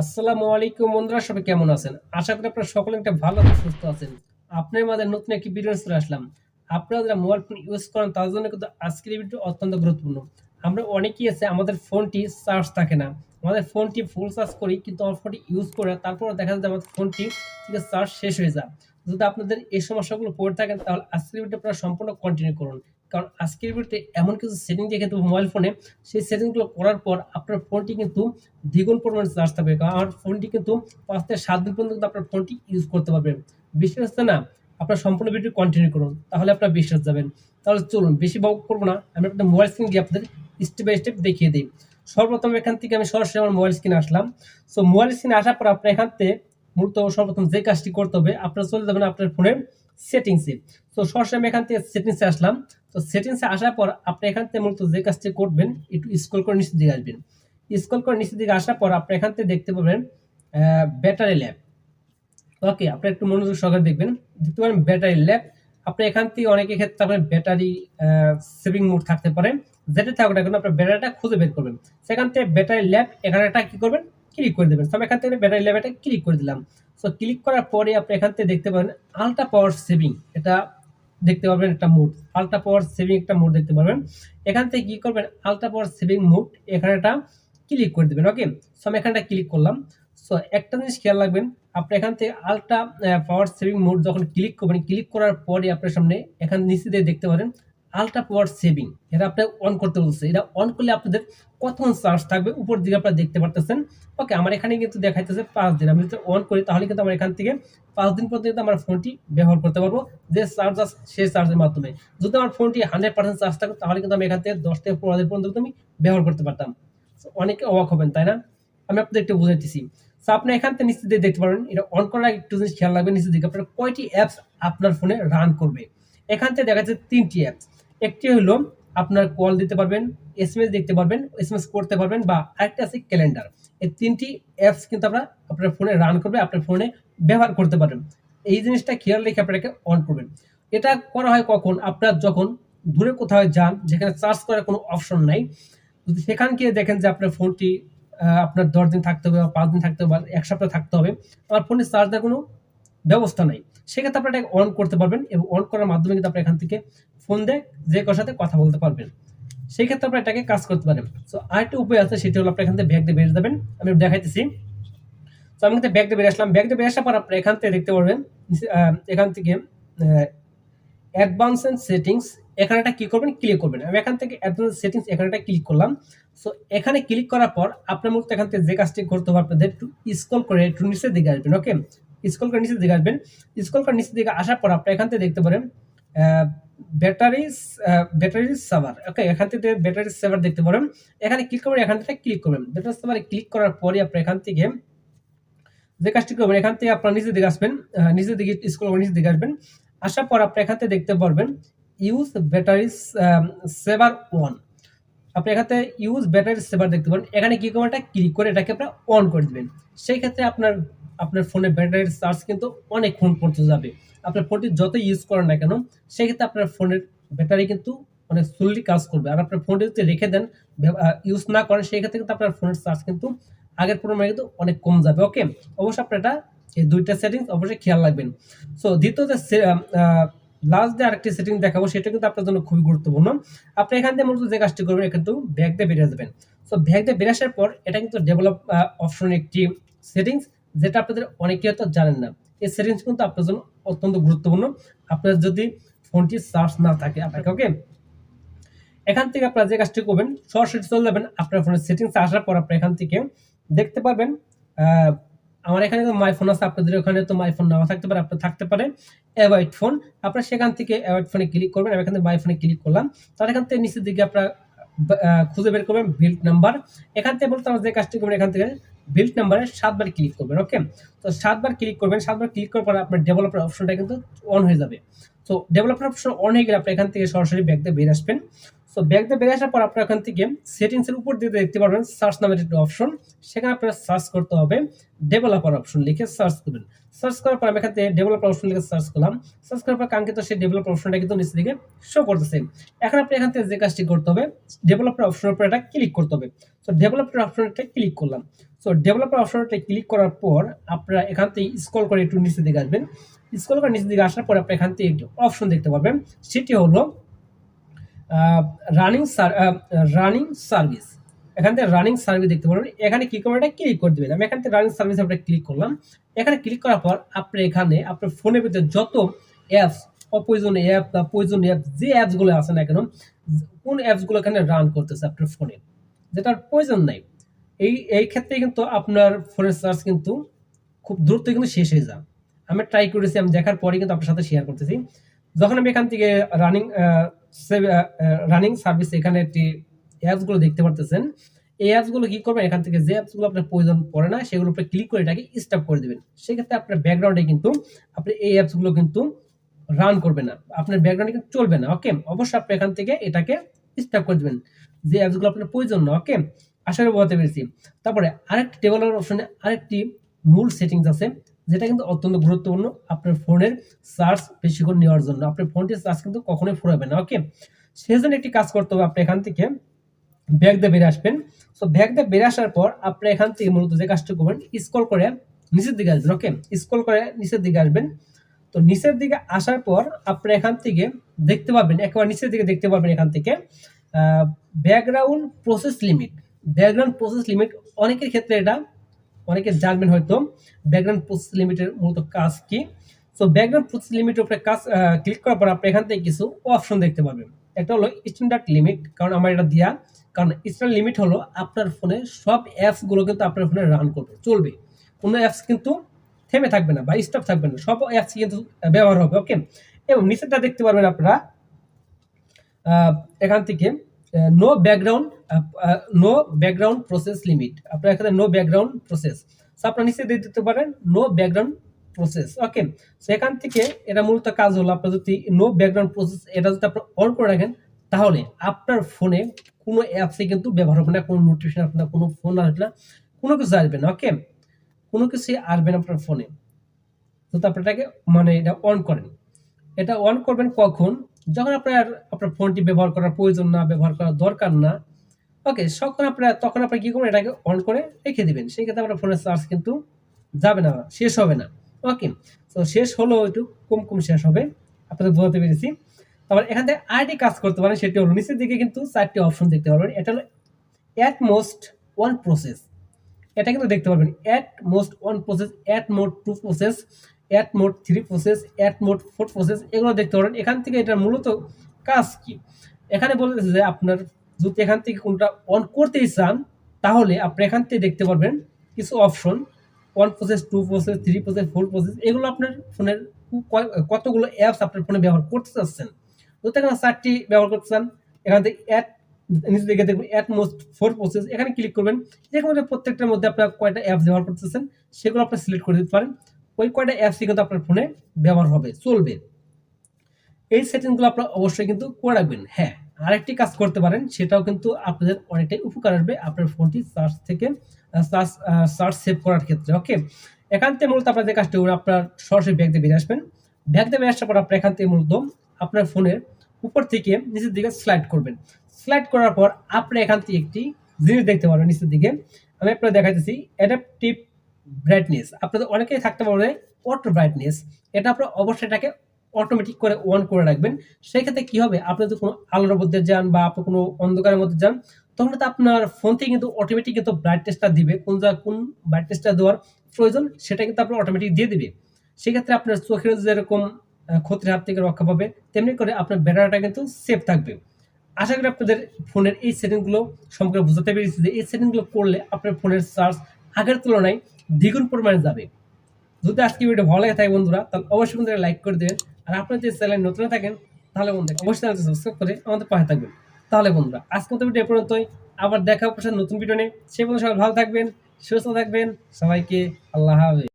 আসসালামু আলাইকুম বন্ধুরা, সবাই কেমন আছেন? আশা করি আপনারা সকলে একটা ভালো এবং সুস্থ আছেন। আপনার মাঝে নতুন একটি ভিডিও নিয়ে চলে আসলাম। আপনারা যারা মোবাইল ফোন ইউজ করেন তাদের জন্য কিন্তু আজকের এই ভিডিও অত্যন্ত গুরুত্বপূর্ণ। আমরা অনেকেই আছে আমাদের ফোনটি চার্জ থাকে না। আমাদের ফোনটি ফুল চার্জ করি কিন্তু আমার ফোনটি ইউজ করে তারপর দেখা যায় যে আমাদের ফোনটি থেকে চার্জ শেষ হয়ে যায়। যদি আপনাদের এই সমস্যাগুলো পড়ে থাকেন তাহলে আজকের ভিডিও আপনারা সম্পূর্ণ কন্টিনিউ করুন। কারণ আজকের ভিডিওতে এমন কিছু সেটিং দেখে দেবো মোবাইল ফোনে, সেই সেটিংগুলো করার পর আপনার ফোনটি কিন্তু দ্বিগুণ পরিমাণে চার্জ থাকবে। কারণ আমার ফোনটি কিন্তু ৫ থেকে ৭ দিন পর্যন্ত কিন্তু আপনার ফোনটি ইউজ করতে পারবেন। বিশ্বাস হচ্ছে না? আপনার সম্পূর্ণ ভিডিও কন্টিনিউ করুন, তাহলে আপনার বিশ্বাস যাবেন। তাহলে চলুন বেশি বক করব না, আমি আপনার মোবাইল স্ক্রিন দিয়ে আপনাদের স্টেপ বাই স্টেপ দেখিয়ে দিই। সর্বপ্রথম এখান থেকে আমি সরাসরি আমার মোবাইল স্ক্রিনে আসলাম। সো মোবাইল স্ক্রিনে আসার পর আপনার এখান থেকে মূলত সর্বপ্রথম যে কাজটি করতে হবে, আপনারা চলে যাবেন আপনার ফোনের সেটিংসে। তো সরাসরি আমি এখান থেকে সেটিংসে আসলাম। তো সেটিংসে আসার পর আপনি এখান থেকে মূলত যে কাজটি করবেন, একটু স্ক্রল করে নিচের দিকে আসবেন। স্ক্রল করে নিচের দিকে আসার পর আপনি এখান থেকে দেখতে পাবেন ব্যাটারি ল্যাব। ওকে, আপনি একটু মনোযোগ সহকারে দেখবেন। দেখতে পারেন ব্যাটারি ল্যাব। আপনি এখান থেকে অনেকের ক্ষেত্রে আপনার ব্যাটারি সেভিং মোড থাকতে পারে। যেটা থাকুক না কেন আপনার ব্যাটারিটা খুঁজে বের করবেন। সেখান থেকে ব্যাটারি ল্যাব এখানে একটা কি করবেন, ক্লিক করে দেবেন। তো আমি এখান থেকে ব্যাটারি ল্যাব এটা ক্লিক করে দিলাম। সো ক্লিক করার পরে আপনি এখান থেকে দেখতে পাবেন আল্ট্রা পাওয়ার সেভিং, এটা দেখতে পাবেন একটা মোড, আল্ট্রা পাওয়ার সেভিং একটা মোড দেখতে পাবেন। এখান থেকে কি করবেন, আল্ট্রা পাওয়ার সেভিং মোড এখানে একটা ক্লিক করে দেবেন। ওকে, সো আমি এখানটা ক্লিক করলাম। সো একটা জিনিস খেয়াল রাখবেন, আপনি এখান থেকে আল্ট্রা পাওয়ার সেভিং মোড যখন ক্লিক করবেন, ক্লিক করার পরে আপনার সামনে এখানে নিচে দিয়ে দেখতে পারেন আল্ট্রা পাওয়ার সেভিং, এটা আপনি অন করতে বলছে। এটা অন করলে আপনাদের কতক্ষণ চার্জ থাকবে উপর দিকে আপনারা দেখতে পারতেছেন। ওকে, আমার এখানে কিন্তু দেখাইতেছে ৫ দিন। আমি যদি অন করি তাহলে কিন্তু আমার এখান থেকে ৫ দিন পর্যন্ত আমার ফোনটি ব্যবহার করতে পারবো, যে চার্জ আছে সেই চার্জের মাধ্যমে। যদি আমার ফোনটি 100% চার্জ থাকে তাহলে কিন্তু আমি এখান থেকে ১০ থেকে ১৫ দিন পর্যন্ত আমি ব্যবহার করতে পারতাম। অনেকে অবাক হবেন, তাই না? আমি আপনাদের একটু বুঝাইতেছি। সো আপনি এখান থেকে নিচে দিয়ে দেখতে পারেন, এটা অন করার আগে একটু জিনিস খেয়াল রাখবেন, নিচে দিকে আপনার কয়টি অ্যাপস আপনার ফোনে রান করবে। এখান থেকে দেখা যাচ্ছে ৩টি অ্যাপস। একটি হলো আপনার কল দিতে পারবেন, এসএমএস দেখতে পারবেন, এসএমএস করতে পারবেন, বা আরেকটা আছে ক্যালেন্ডার। এই ৩টি অ্যাপস কিন্তু আপনার ফোনে রান করবে, আপনার ফোনে ব্যবহার করতে পারবেন। এই জিনিসটা খেয়াল রেখে আপনাকে অন করবেন। এটা করা হয় কখন, আপনার যখন দূরে কোথাও যান যেখানে চার্জ করার কোনো অপশন নাই, যদি সেখান গিয়ে দেখেন যে আপনার ফোনটি আপনার ১০ দিন থাকতে হবে বা ৫ দিন থাকতে হবে বা ১ সপ্তাহ থাকতে হবে, আমার ফোনে চার্জ দেওয়ার কোনো ব্যবস্থা নাই, সেক্ষেত্রে আপনি এটাকে অন করতে পারবেন এবং অন করার মাধ্যমে কিন্তু আপনি এখান থেকে ফোন দিয়ে যে কারোর সাথে কথা বলতে পারবেন। সেই ক্ষেত্রে আপনি এটাকে কাজ করতে পারেন। সো আরেকটা উপায় আছে, সেটি হলো আপনি এখান থেকে ব্যাক দিয়ে বেরিয়ে যাবেন। আমি দেখাইতেছি। তো আমি কিন্তু ব্যাক দিয়ে বেরিয়ে আসলাম। ব্যাক দিয়ে বেরিয়ে আসার পর আপনি এখান থেকে দেখতে পারবেন এখান থেকে অ্যাডভান্স এন্ড সেটিংস, এখানে একটা কি করবেন, ক্লিক করবেন। আমি এখান থেকে অ্যাডভান্স সেটিংস এখানে একটা ক্লিক করলাম। সো এখানে ক্লিক করার পর আপনার মূলত এখান থেকে যে কাজটি করতে হবে, আপনাদের একটু স্ক্রল করে একটু নিচের দিকে আসবেন। ওকে, স্ক্রল করে নিচের দিকে আসবেন। স্ক্রল করে নিচের দিকে আসার পর আপনি এখান থেকে দেখতে পারেন ব্যাটারি সেভার। ওকে, এখান থেকে ব্যাটারি সেভার দেখতে পারেন। এখানে ক্লিক করবেন, এখান থেকে ক্লিক করবেন। ব্যাটারি সেভারে ক্লিক করার পরে আপনি এখান থেকে যে কাজটি করবেন, এখান থেকে আপনার নিচের দিকে আসবেন, নিচের দিকে স্ক্রল করে নিচের দিকে আসবেন। আসার পর আপনি এখান থেকে দেখতে পারবেন ইউজ ব্যাটারি সেভার অন। আপনি এখান থেকে ইউজ ব্যাটারি সেভার দেখতে পারেন। এখানে কি করবেন, এটা ক্লিক করে এটাকে আপনার অন করে দিবেন। সেই ক্ষেত্রে আপনার ফোনের ব্যাটারির চার্জ কিন্তু অনেকক্ষণ পর্যন্ত যাবে। আপনার ফোনটি যত ইউজ করেন না কেন, সেই ক্ষেত্রে আপনার ফোনের ব্যাটারি কিন্তু অনেক স্লোলি কাজ করবে। আর আপনার ফোনটি যদি রেখে দেন, ইউজ না করেন, সেই ক্ষেত্রে কিন্তু আপনার ফোনের চার্জ কিন্তু আগের তুলনায় কিন্তু অনেক কম যাবে। ওকে, অবশ্যই আপনার এটা এই ২টা সেটিংস অবশ্যই খেয়াল রাখবেন। সো দ্বিতীয় যে লাস্ট যে আরেকটি সেটিং দেখাবো, সেটা কিন্তু আপনার জন্য খুবই গুরুত্বপূর্ণ। আপনি এখান থেকে মূলত যে কাজটি করবেন, কিন্তু ব্যাক দিয়ে বেরিয়ে যাবেন। সো ব্যাক দিয়ে বেরিয়ে আসার পর এটা কিন্তু ডেভেলপ অপশনের একটি সেটিংস, যেটা আপনাদের অনেকেই হয়তো জানেন না। এই সেটিংস কিন্তু আপনার জন্য অত্যন্ত গুরুত্বপূর্ণ, আপনার যদি ফোনটি চার্জ না থাকে আপনাকে। ওকে, এখান থেকে আপনারা যে কাজটি করবেন, সরাসরি চলে যাবেন আপনার ফোনের সেটিংসে। আসার পর আপনি এখান থেকে দেখতে পারবেন আমার এখানে তো মাই ফোন আছে, আপনাদের ওখানে তো মাই ফোন নাও থাকতে পারে, আপনার থাকতে পারে অ্যাভয়েড ফোন। আপনারা সেখান থেকে অ্যাভয়েড ফোনে ক্লিক করবেন। আমি এখান থেকে মাই ফোনে ক্লিক করলাম। তার এখান থেকে নিচের দিকে আপনারা খুঁজে বের করবেন বিল্ড নাম্বার। এখান থেকে বলতে আমরা যে কাজটি করবেন, এখান থেকে বিল্ড নাম্বারে 7 বার ক্লিক করবেন। ওকে, তো 7 বার ক্লিক করবেন। 7 বার ক্লিক করার পর আপনার ডেভেলপার অপশনটা কিন্তু অন হয়ে যাবে। তো ডেভেলপার অপশন অন হয়ে গেলে আপনি এখান থেকে সরাসরি ব্যাক দিয়ে বেরিয়ে আসবেন। সো ব্যাক দিয়ে বেরিয়ে আসার পর আপনার এখান থেকে সেটিংসের উপর দিয়ে দেখতে পারবেন সার্চ নামের একটি অপশন। সেখানে আপনার সার্চ করতে হবে ডেভেলপার অপশন, লিখে সার্চ করবেন। সার্চ করার পর আমি এখান থেকে ডেভেলপার অপশন লিখে সার্চ করলাম। সার্চ করার পর কাঙ্ক্ষিত সেই ডেভেলপার অপশনটা কিন্তু নিচের দিকে শো করতেছে। এখন আপনি এখান থেকে যে কাজটি করতে হবে, ডেভেলপার অপশনের উপর এটা ক্লিক করতে হবে। সো ডেভেলপার অপশনটা ক্লিক করলাম। সো ডেভেলপার অপশনটা ক্লিক করার পর আপনারা এখান থেকে স্ক্রল করে একটু নিচের দিকে আসবেন। স্ক্রল করে নিচের দিকে আসার পর আপনি এখান থেকে একটি অপশন দেখতে পাবেন, সেটি হলো রানিং সার্ভিস। এখান থেকে রানিং সার্ভিস দেখতে পারবেন, এখানে কি করবেন, এটা ক্লিক করে দেবেন। আমি এখান থেকে রানিং সার্ভিস আমরা ক্লিক করলাম। এখানে ক্লিক করার পর আপনি এখানে আপনার ফোনের ভিতরে যত অ্যাপস, অপ্রয়োজনীয় অ্যাপ বা প্রয়োজনীয় অ্যাপ, যে অ্যাপসগুলো আছে না কেন, কোন অ্যাপসগুলো এখানে রান করতেছে আপনার ফোনে, যেটার প্রয়োজন নাই, এই ক্ষেত্রে কিন্তু আপনার ফোনের চার্জ কিন্তু খুব দ্রুত কিন্তু শেষ হয়ে যায়। আমি ট্রাই করেছি, আমি দেখার পরে কিন্তু আপনার সাথে শেয়ার করতেছি। যখন আমি এখান থেকে রানিং সার্ভিস এখানে একটি অ্যাপসগুলো দেখতে পারতেছেন, এই অ্যাপসগুলো কি করবেন, এখান থেকে যে অ্যাপসগুলো আপনার প্রয়োজন পড়ে না সেগুলোর উপরে ক্লিক করে এটাকে স্টপ করে দেবেন। সেক্ষেত্রে আপনার ব্যাকগ্রাউন্ডে কিন্তু আপনি এই অ্যাপসগুলো কিন্তু রান করবে না, আপনার ব্যাকগ্রাউন্ডে কিন্তু চলবে না। ওকে, অবশ্যই আপনি এখান থেকে এটাকে স্টপ করে দেবেন, যে অ্যাপসগুলো আপনার প্রয়োজন না। ওকে, আশা করি বলতে পেরেছি। তারপরে আরেকটি ডেভেলপার অপশনে আরেকটি মূল সেটিংস আছে, যেটা কিন্তু অত্যন্ত গুরুত্বপূর্ণ আপনার ফোনের চার্জ বেশিক্ষণ নেওয়ার জন্য। আপনার ফোনটির চার্জ কিন্তু কখনোই ফুরাবে না। ওকে, সেজন্য একটি কাজ করতে হবে, আপনি এখান থেকে ব্যাক দিয়ে বেরিয়ে আসবেন। সো ব্যাক দিয়ে বেরিয়ে আসার পর আপনি এখান থেকে মূলত যে কাজটা করবেন, স্ক্রল করে নিচের দিকে আসবেন। ওকে, স্ক্রল করে নিচের দিকে আসবেন। তো নিচের দিকে আসার পর আপনি এখান থেকে দেখতে পাবেন, একেবারে নিচের দিকে দেখতে পাবেন এখান থেকে background process limit. Background process limit অনেকের ক্ষেত্রে এটা অনেকে জানবেন হয়তো, ব্যাকগ্রাউন্ড প্রসেস লিমিটের মূলত কাজ কি। সো ব্যাকগ্রাউন্ড প্রসেস লিমিটের উপরে কাজ ক্লিক করার পর আপনি এখান থেকে কিছু অপশন দেখতে পাবেন। একটা হলো স্ট্যান্ডার্ড লিমিট, কারণ আমার এটা দেওয়া, কারণ স্ট্যান্ডার্ড লিমিট হলো আপনার ফোনে সব অ্যাপসগুলো কিন্তু আপনার ফোনে রান করবে, চলবে, কোনো অ্যাপস কিন্তু থেমে থাকবে না বা স্টপ থাকবে না, সব অ্যাপস কিন্তু ব্যবহার হবে। ওকে, এবং নিচেরটা দেখতে পারবেন আপনারা এখান থেকে নো ব্যাকগ্রাউন্ড প্রসেস লিমিট, আপনার এখানে নো ব্যাকগ্রাউন্ড প্রসেস, আপনার নিচে দিয়ে দিতে পারেন নো ব্যাকগ্রাউন্ড প্রসেস। ওকে, সেখান থেকে এটা মূলত কাজ হলো, আপনার যদি নো ব্যাকগ্রাউন্ড প্রসেস এটা যদি আপনি অন করে রাখেন, তাহলে আপনার ফোনে কোনো অ্যাপসে কিন্তু ব্যবহার হবে না, কোনো নোটিফিকেশন আসবে না, কোনো ফোন আসবে না, কোনো কিছু আসবে না। ওকে, কোনো কিছু আসবে না আপনার ফোনে, তো আপনি এটাকে মানে এটা অন করেন। এটা অন করবেন কখন, যখন আপনার ফোনটি ব্যবহার করার প্রয়োজন না, ব্যবহার করার দরকার না। ওকে, তখন আপনি কি করবেন, এটাকে অন করে রেখে দিবেন। সেই ক্ষেত্রে আপনার ফোনের চার্জ কিন্তু যাবে না, শেষ হবে না। ওকে, তো শেষ হলো একটু কম শেষ হবে, আপনাদের বোঝাতে পেরেছি। তারপর এখান থেকে আরেকটি কাজ করতে পারেন, সেটি হলো নিচের দিকে কিন্তু 4টি অপশন দেখতে পারবেন। এটা হলো অ্যাট মোস্ট ওয়ান প্রসেস, এটা কিন্তু দেখতে পারবেন at most one process, at mode to process, at mode three process, at mode four process, এগুলো দেখতে পারেন। এখান থেকে এটার মূলত কাজ কি, এখানে বলতেছে যে আপনার যদি এখান থেকে কোনটা অন করতেই চান, তাহলে আপনি এখান থেকে দেখতে পারবেন কিছু option, one process, to process, three process, four process, এগুলো আপনার ফোনের কতগুলো অ্যাপস আপনার ফোনে ব্যবহার করতে চাচ্ছেন। যদি এখানে 4টি ব্যবহার করতে চান, এখান থেকে নিচে দিকে দেখবেন অ্যাট মোস্ট ফোর প্রসেস, এখানে ক্লিক করবেন। যেখানে প্রত্যেকটার মধ্যে আপনার কয়টা অ্যাপস ব্যবহার করতেছেন সেগুলো আপনি সিলেক্ট করে দিতে পারেন, ওই কয়টা অ্যাপসই কিন্তু আপনার ফোনে ব্যবহার হবে, চলবে। এই সেটিংসগুলো আপনার অবশ্যই কিন্তু করে রাখবেন। হ্যাঁ, আরেকটি কাজ করতে পারেন, সেটাও কিন্তু আপনাদের অনেকটাই উপকার আসবে আপনার ফোনটি চার্জ থেকে চার্জ সেভ করার ক্ষেত্রে। ওকে, এখান থেকে মূলত আপনার যে কাজটা করবেন, আপনার সরাসরি ব্যাগ দিয়ে বেরিয়ে আসবেন। ব্যাগ দিয়ে বেরিয়ে আসার পর আপনি এখান থেকে মূলত আপনার ফোনের উপর থেকে নিচের দিকে স্লাইড করবেন। স্লাইড করার পর আপনি এখান থেকে একটি জিনিস দেখতে পারবেন নিচের দিকে, আমি আপনাদের দেখাইতেছি অ্যাডাপটিভ ব্রাইটনেস। আপনাদের অনেকেই থাকতে পারবে অটো ব্রাইটনেস, এটা আপনার অবশ্যই এটাকে অটোমেটিক করে অন করে রাখবেন। সেক্ষেত্রে কি হবে, আপনি যদি কোনো আলোর মধ্যে যান বা আপনি কোনো অন্ধকারের মধ্যে যান, তখন তো আপনার ফোন থেকে কিন্তু অটোমেটিক কিন্তু ব্রাইটনেসটা দিবে, কোন ব্রাইটনেসটা দেওয়ার প্রয়োজন সেটা কিন্তু আপনার অটোমেটিক দিয়ে দিবে। সেক্ষেত্রে আপনার চোখের যেরকম ক্ষতির হাত থেকে রক্ষা পাবে, তেমনি করে আপনার ব্যাটারিটা কিন্তু সেফ থাকবে। আশা করি আপনাদের ফোনের এই সেটিংগুলো সম্পর্কে বুঝাতে পেরেছি যে এই সেটিংগুলো করলে আপনার ফোনের চার্জ আগের তুলনায় দ্বিগুণ পরিমাণে যাবে। যদি আজকে ভিডিও ভালো লাগে থাকে বন্ধুরা, তাহলে অবশ্যই বন্ধুরা লাইক করে দেবেন। আর আপনারা যদি চ্যানেল নতুন থাকেন, তাহলে বন্ধুরা অবশ্যই চ্যানেলটি সাবস্ক্রাইব করে আমাদের পাশে থাকবেন। তাহলে বন্ধুরা আজকে মতো ভিডিও পর্যন্তই, আবার দেখা হবে নতুন ভিডিও নিয়ে। সে পর্যন্ত সবাই ভালো থাকবেন, সুস্থ থাকবেন, সবাইকে আল্লাহ হাফেজ।